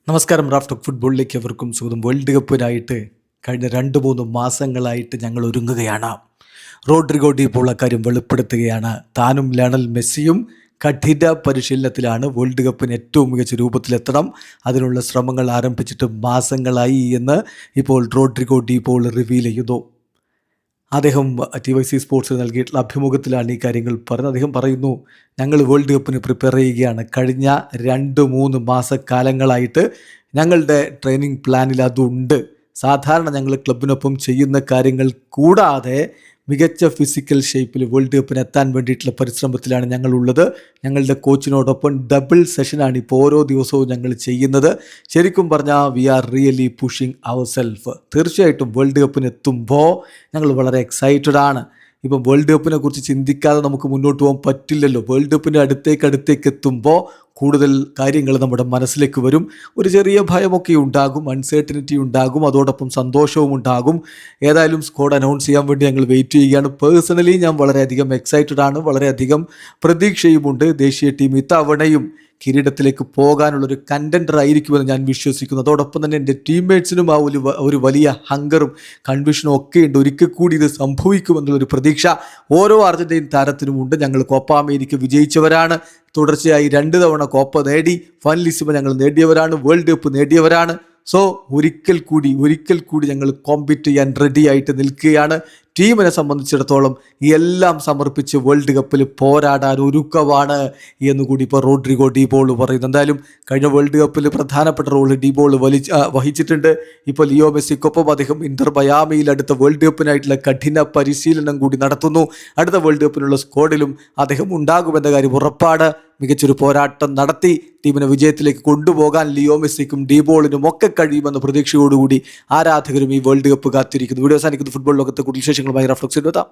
നമസ്കാരം. Raf talk ഫുട്ബോളിലേക്ക് എവർക്കും സ്വാഗതം. വേൾഡ് കപ്പിനായിട്ട് കഴിഞ്ഞ 2-3 മാസങ്ങളായിട്ട് ഞങ്ങൾ ഒരുങ്ങുകയാണ്. റോഡ്രിഗോ ഡി പോൾ അക്കാര്യം വെളിപ്പെടുത്തുകയാണ്. താനും ലയണൽ മെസ്സിയും കഠിന പരിശീലനത്തിലാണ്. വേൾഡ് കപ്പിന് ഏറ്റവും മികച്ച രൂപത്തിലെത്തണം, അതിനുള്ള ശ്രമങ്ങൾ ആരംഭിച്ചിട്ട് മാസങ്ങളായി എന്ന് ഇപ്പോൾ റോഡ്രിഗോ ഡി പോൾ റിവീൽ ചെയ്യുന്നു. അദ്ദേഹം TYC സ്പോർട്സിന് നൽകിയിട്ടുള്ള അഭിമുഖത്തിലാണ് ഈ കാര്യങ്ങൾ പറഞ്ഞത്. അദ്ദേഹം പറയുന്നു, ഞങ്ങൾ വേൾഡ് കപ്പിന് പ്രിപ്പയർ ചെയ്യുകയാണ്. കഴിഞ്ഞ 2-3 മാസക്കാലങ്ങളായിട്ട് ഞങ്ങളുടെ ട്രെയിനിങ് പ്ലാനിൽ അതുണ്ട്. സാധാരണ ഞങ്ങൾ ക്ലബിനൊപ്പം ചെയ്യുന്ന കാര്യങ്ങൾ കൂടാതെ മികച്ച ഫിസിക്കൽ ഷേപ്പിൽ വേൾഡ് കപ്പിന് എത്താൻ വേണ്ടിയിട്ടുള്ള പരിശ്രമത്തിലാണ് ഞങ്ങളുള്ളത്. ഞങ്ങളുടെ കോച്ചിനോടൊപ്പം ഡബിൾ സെഷനാണ് ഇപ്പോൾ ഓരോ ദിവസവും ഞങ്ങൾ ചെയ്യുന്നത്. ശരിക്കും പറഞ്ഞാൽ we are really pushing our self. തീർച്ചയായിട്ടും വേൾഡ് കപ്പിന് എത്തുമ്പോൾ ഞങ്ങൾ വളരെ എക്സൈറ്റഡ് ആണ്. ഇപ്പം വേൾഡ് കപ്പിനെ കുറിച്ച് ചിന്തിക്കാതെ നമുക്ക് മുന്നോട്ട് പോകാൻ പറ്റില്ലല്ലോ. വേൾഡ് കപ്പിൻ്റെ അടുത്തേക്ക് എത്തുമ്പോൾ കൂടുതൽ കാര്യങ്ങൾ നമ്മുടെ മനസ്സിലേക്ക് വരും. ഒരു ചെറിയ ഭയമൊക്കെ ഉണ്ടാകും, അൺസർട്ടനിറ്റി ഉണ്ടാകും, അതോടൊപ്പം സന്തോഷവും ഉണ്ടാകും. ഏതായാലും സ്ക്വാഡ് അനൗൺസ് ചെയ്യാൻ വേണ്ടി ഞങ്ങൾ വെയിറ്റ് ചെയ്യുകയാണ്. പേഴ്സണലി ഞാൻ വളരെയധികം എക്സൈറ്റഡ് ആണ്, വളരെയധികം പ്രതീക്ഷയുമുണ്ട്. ദേശീയ ടീം ഇത്തവണയും കിരീടത്തിലേക്ക് പോകാനുള്ളൊരു കണ്ടൻഡർ ആയിരിക്കുമെന്ന് ഞാൻ വിശ്വസിക്കുന്നു. അതോടൊപ്പം തന്നെ എൻ്റെ ടീംമേറ്റ്സിനും ആ ഒരു വലിയ ഹങ്കറും കൺവിഷനും ഒക്കെ ഉണ്ട്. ഒരിക്കൽ കൂടി ഇത് സംഭവിക്കുമെന്നുള്ളൊരു പ്രതീക്ഷ ഓരോ അർജന്റീൻ താരത്തിനുമുണ്ട്. ഞങ്ങൾ കോപ്പ അമേരിക്ക വിജയിച്ചവരാണ്, തുടർച്ചയായി 2 തവണ കോപ്പ നേടി, ഫൈനലിസ്മ ഞങ്ങൾ നേടിയവരാണ്, വേൾഡ് കപ്പ് നേടിയവരാണ്. സോ ഒരിക്കൽ കൂടി ഞങ്ങൾ കോമ്പീറ്റ് ചെയ്യാൻ റെഡി ആയിട്ട് നിൽക്കുകയാണ്. ടീമിനെ സംബന്ധിച്ചിടത്തോളം എല്ലാം സമർപ്പിച്ച് വേൾഡ് കപ്പിൽ പോരാടാൻ ഒരുക്കമാണ് എന്നുകൂടി ഇപ്പോൾ റോഡ്രിഗോ ഡി പോൾ പറയുന്നു. എന്തായാലും കഴിഞ്ഞ വേൾഡ് കപ്പിൽ പ്രധാനപ്പെട്ട റോൾ ഡി പോൾ വഹിച്ചിട്ടുണ്ട്. ഇപ്പോൾ ലിയോ മെസ്സിക്കൊപ്പം അദ്ദേഹം ഇന്റർ മയാമിയിൽ അടുത്ത വേൾഡ് കപ്പിനായിട്ടുള്ള കഠിന പരിശീലനം കൂടി നടത്തുന്നു. അടുത്ത വേൾഡ് കപ്പിനുള്ള സ്ക്വാഡിലും അദ്ദേഹം ഉണ്ടാകുമെന്ന കാര്യം ഉറപ്പാണ്. മികച്ചൊരു പോരാട്ടം നടത്തി ടീമിനെ വിജയത്തിലേക്ക് കൊണ്ടുപോകാൻ ലിയോ മെസ്സിക്കും ഡി പോളിനും ഒക്കെ കഴിയുമെന്ന പ്രതീക്ഷയോടുകൂടി ആരാധകരും ഈ വേൾഡ് കപ്പ് കാത്തിരിക്കുന്നു. വീഡിയോ അവസാനിക്കുന്ന ഫുട്ബോൾ ലോകത്തെ കൂടുതൽ വിശേഷങ്ങളുമായി റാഫ് ടോക്സിൽ എത്താം.